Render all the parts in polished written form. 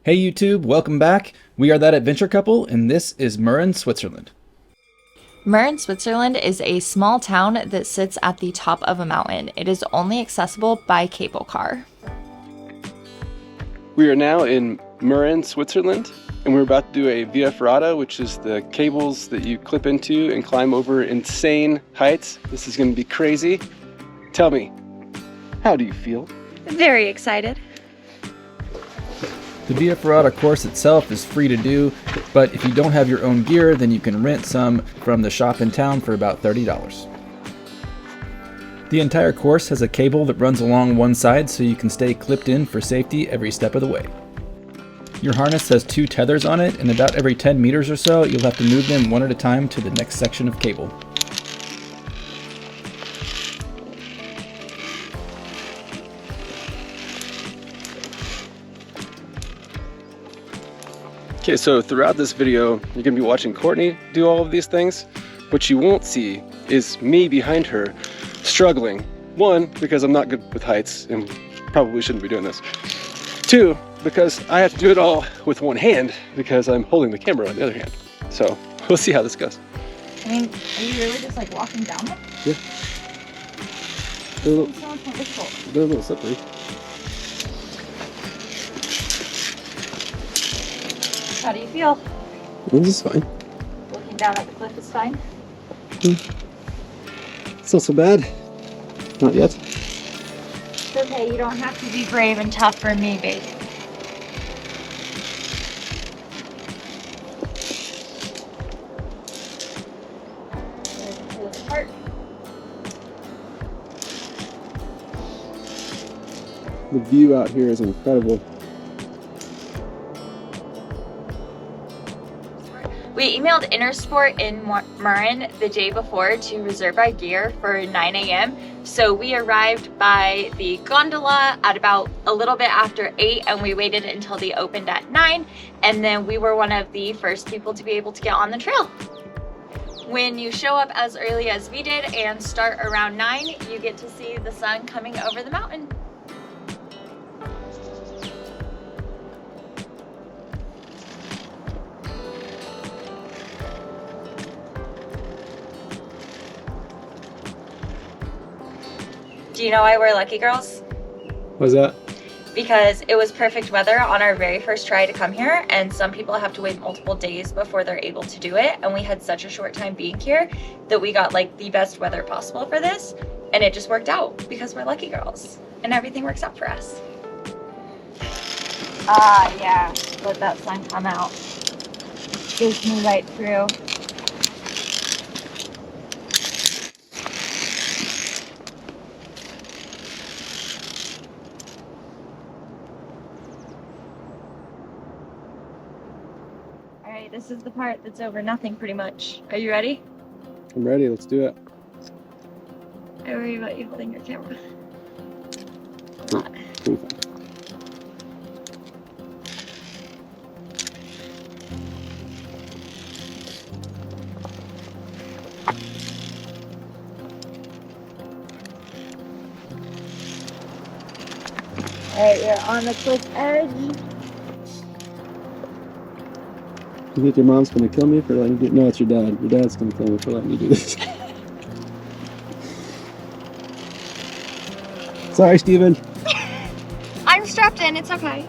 Hey YouTube, welcome back. We are That Adventure Couple, and this is Mürren, Switzerland. Mürren, Switzerland is a small town that sits at the top of a mountain. It is only accessible by cable car. We are now in Mürren, Switzerland, and we're about to do a Via Ferrata, which is the cables that you clip into and climb over insane heights. This is going to be crazy. Tell me, how do you feel? Very excited. The Via Ferrata course itself is free to do, but if you don't have your own gear, then you can rent some from the shop in town for about $30. The entire course has a cable that runs along one side so you can stay clipped in for safety every step of the way. Your harness has 2 tethers on it, and about every 10 meters or so, you'll have to move them one at a time to the next section of cable. Okay, so throughout this video, you're going to be watching Courtney do all of these things. What you won't see is me behind her struggling. 1, because I'm not good with heights and probably shouldn't be doing this. 2, because I have to do it all with one hand because I'm holding the camera on the other hand. So we'll see how this goes. I mean, are you really just like walking down it? Yeah. They're It's so much more difficult. a little slippery. How do you feel? This is fine. Looking down at the cliff is fine? It's not so bad. Not yet. It's okay, you don't have to be brave and tough for me, baby. There's this part. The view out here is incredible. We emailed Intersport in Mürren the day before to reserve our gear for 9 a.m. So we arrived by the gondola at about a little bit after 8, and we waited until they opened at 9, and then we were one of the first people to be able to get on the trail. When you show up as early as we did and start around 9, you get to see the sun coming over the mountain. Do you know why we're lucky girls? What's that? Because it was perfect weather on our very first try to come here, and some people have to wait multiple days before they're able to do it, and we had such a short time being here that we got like the best weather possible for this, and it just worked out because we're lucky girls and everything works out for us. Yeah, let that sun come out. Goes me right through. Alright, this is the part that's over nothing pretty much. Are you ready? I'm ready, let's do it. I worry about you holding your camera. Cool. Alright, we're on the cliff edge. You think your mom's gonna kill me for letting you do? No, it's your dad. Your dad's gonna kill me for letting you do this. Sorry, Steven. I'm strapped in, it's okay.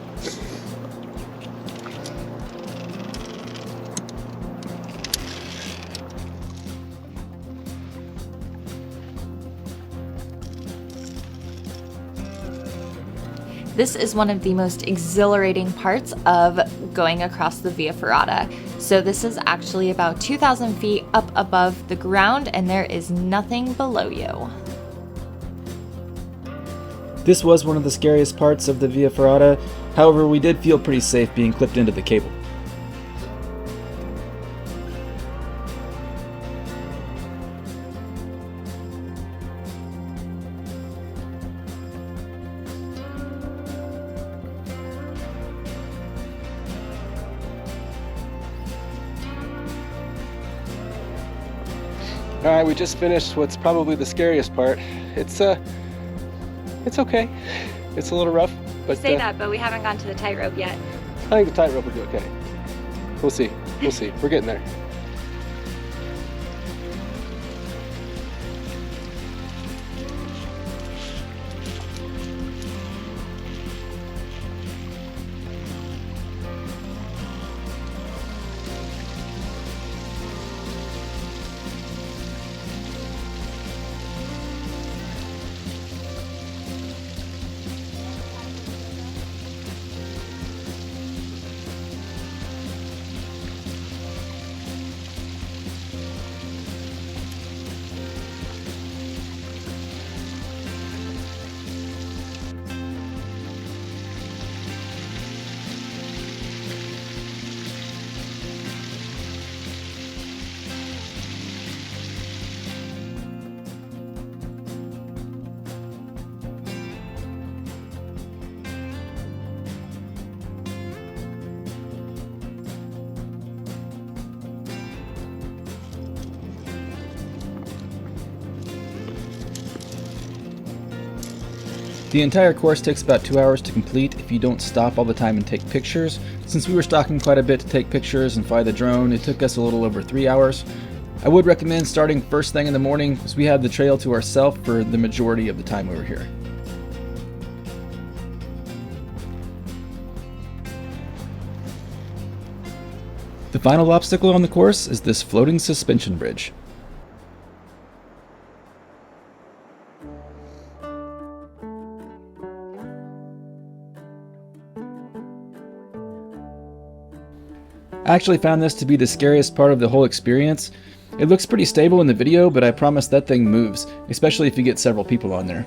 This is one of the most exhilarating parts of going across the Via Ferrata. So this is actually about 2,000 feet up above the ground, and there is nothing below you. This was one of the scariest parts of the Via Ferrata, however we did feel pretty safe being clipped into the cable. All right, we just finished what's probably the scariest part. It's okay. It's a little rough, but Say that, but we haven't gone to the tightrope yet. I think the tightrope will be okay. We'll see. We'll see. We're getting there. The entire course takes about 2 hours to complete if you don't stop all the time and take pictures. Since we were stopping quite a bit to take pictures and fly the drone, it took us a little over 3 hours. I would recommend starting first thing in the morning, because we had the trail to ourselves for the majority of the time we were here. The final obstacle on the course is this floating suspension bridge. I actually found this to be the scariest part of the whole experience. It looks pretty stable in the video, but I promise that thing moves, especially if you get several people on there.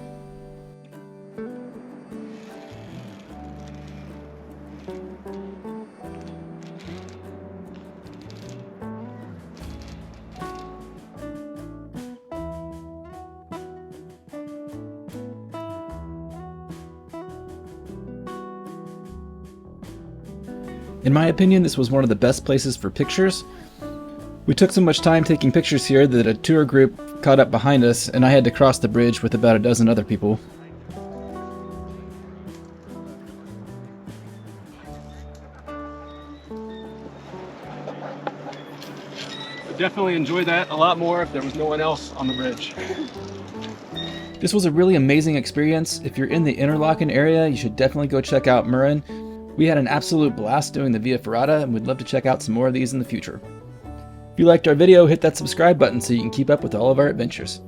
In my opinion, this was one of the best places for pictures. We took so much time taking pictures here that a tour group caught up behind us, and I had to cross the bridge with about a dozen other people. I'd definitely enjoy that a lot more if there was no one else on the bridge. This was a really amazing experience. If you're in the Interlaken area, you should definitely go check out Mürren. We had an absolute blast doing the Via Ferrata, and we'd love to check out some more of these in the future. If you liked our video, hit that subscribe button so you can keep up with all of our adventures.